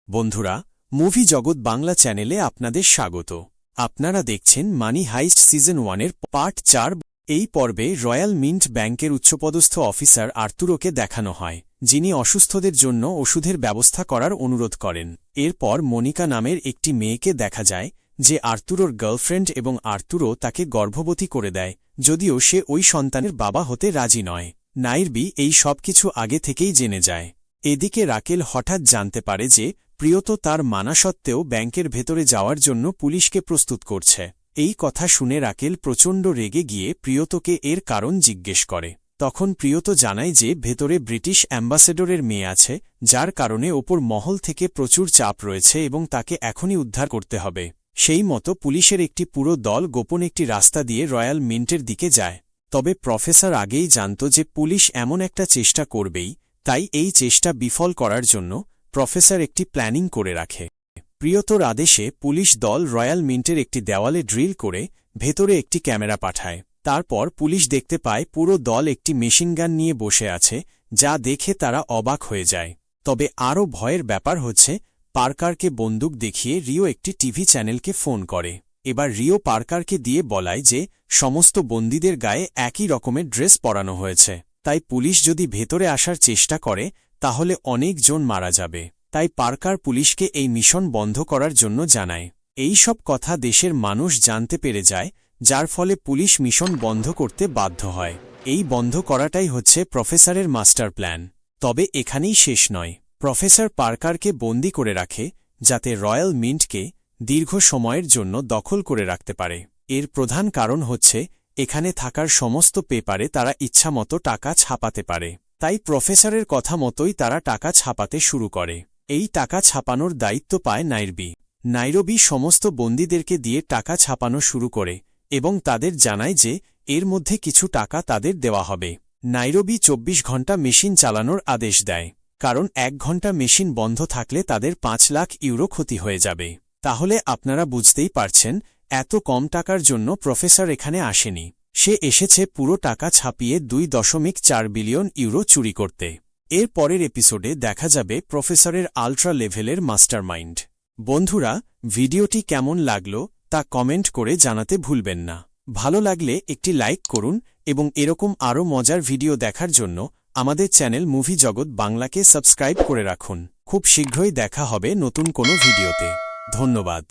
বন্ধুরা, মুভি জগৎ বাংলা চ্যানেলে আপনাদের স্বাগত। আপনারা দেখছেন মানি হাইস্ট সিজন 1-এর পার্ট 4। এই পর্বে রয়্যাল মিন্ট ব্যাংকের উচ্চপদস্থ অফিসার আর্তুরোকে দেখানো হয়, যিনি অসুস্থদের জন্য ওষুধের ব্যবস্থা করার অনুরোধ করেন। এরপর মনিকা নামের একটি মেয়েকে দেখা যায়, যে আর্তুরোর গার্লফ্রেন্ড, এবং আর্তুরো তাকে গর্ভবতী করে দেয়, যদিও সে ওই সন্তানের বাবা হতে রাজি নয়। নাইরবি এই সবকিছু আগে থেকেই জেনে যায়। এদিকে রাকেল হঠাৎ জানতে পারে যে প্রিয়ত তার মানা সত্ত্বেও ব্যাংকের ভেতরে যাওয়ার জন্য পুলিশকে প্রস্তুত করছে। এই কথা শুনে রাকেল প্রচণ্ড রেগে গিয়ে প্রিয়তকে এর কারণ জিজ্ঞেস করে। তখন প্রিয়ত জানায় যে ভেতরে ব্রিটিশ অ্যাম্বাসেডরের মেয়ে আছে, যার কারণে ওপর মহল থেকে প্রচুর চাপ রয়েছে এবং তাকে এখনই উদ্ধার করতে হবে। সেই মতো পুলিশের একটি পুরো দল গোপন একটি রাস্তা দিয়ে রয়্যাল মিন্টের দিকে যায়। তবে প্রফেসর আগেই জানত যে পুলিশ এমন একটা চেষ্টা করবেই, তাই এই চেষ্টা বিফল করার জন্য প্রফেসর একটি প্ল্যানিং করে রাখে। প্রিয়তর আদেশে পুলিশ দল রয়্যাল মিন্টের একটি দেওয়ালে ড্রিল করে ভেতরে একটি ক্যামেরা পাঠায়। তারপর পুলিশ দেখতে পায় পুরো দল একটি মেশিনগান নিয়ে বসে আছে, যা দেখে তারা অবাক হয়ে যায়। তবে আরও ভয়ের ব্যাপার হচ্ছে, পার্কারকে বন্দুক দেখিয়ে রিও একটি টিভি চ্যানেলকে ফোন করে। এবার রিও পার্কারকে দিয়ে বলায় যে সমস্ত বন্দীদের গায়ে একই রকমের ড্রেস পরানো হয়েছে, তাই পুলিশ যদি ভেতরে আসার চেষ্টা করে তাহলে অনেক জন মারা যাবে। তাই পার্কার পুলিশকে এই মিশন বন্ধ করার জন্য জানায়। এই সব কথা দেশের মানুষ জানতে পেরে যায়, যার ফলে পুলিশ মিশন বন্ধ করতে বাধ্য হয়। এই বন্ধ করাটাই হচ্ছে প্রফেসরের মাস্টার প্ল্যান। তবে এখানেই শেষ নয়। প্রফেসর পার্কারকে বন্দী করে রাখে, যাতে রয়্যাল মিন্টকে দীর্ঘ সময়ের জন্য দখল করে রাখতে পারে। এর প্রধান কারণ হচ্ছে, এখানে থাকার সমস্ত পেপারে তারা ইচ্ছামতো টাকা ছাপাতে পারে। তাই প্রফেসরের কথা মতোই তারা টাকা ছাপাতে শুরু করে। এই টাকা ছাপানোর দায়িত্ব পায় নাইরবি। নাইরবি সমস্ত বন্দীদেরকে দিয়ে টাকা ছাপানো শুরু করে এবং তাদের জানায় যে এর মধ্যে কিছু টাকা তাদের দেওয়া হবে। নাইরবি 24 ঘণ্টা মেশিন চালানোর আদেশ দেয়, কারণ 1 ঘণ্টা মেশিন বন্ধ থাকলে তাদের 5 লাখ ইউরো ক্ষতি হয়ে যাবে। তাহলে আপনারা বুঝতেই পারছেন, এত কম টাকার জন্য প্রফেসর এখানে আসেনি। সে এসেছে পুরো টাকা ছাপিয়ে 2.4 বিলিয়ন ইউরো চুরি করতে। এর পরের এপিসোডে দেখা যাবে প্রফেসরের আল্ট্রা লেভেলের মাস্টারমাইন্ড। বন্ধুরা, ভিডিওটি কেমন লাগলো তা কমেন্ট করে জানাতে ভুলবেন না। ভালো লাগলে একটি লাইক করুন এবং এরকম আরও মজার ভিডিও দেখার জন্য আমাদের চ্যানেল মুভি জগৎ বাংলাকে সাবস্ক্রাইব করে রাখুন। খুব শীঘ্রই দেখা হবে নতুন কোনো ভিডিওতে। ধন্যবাদ।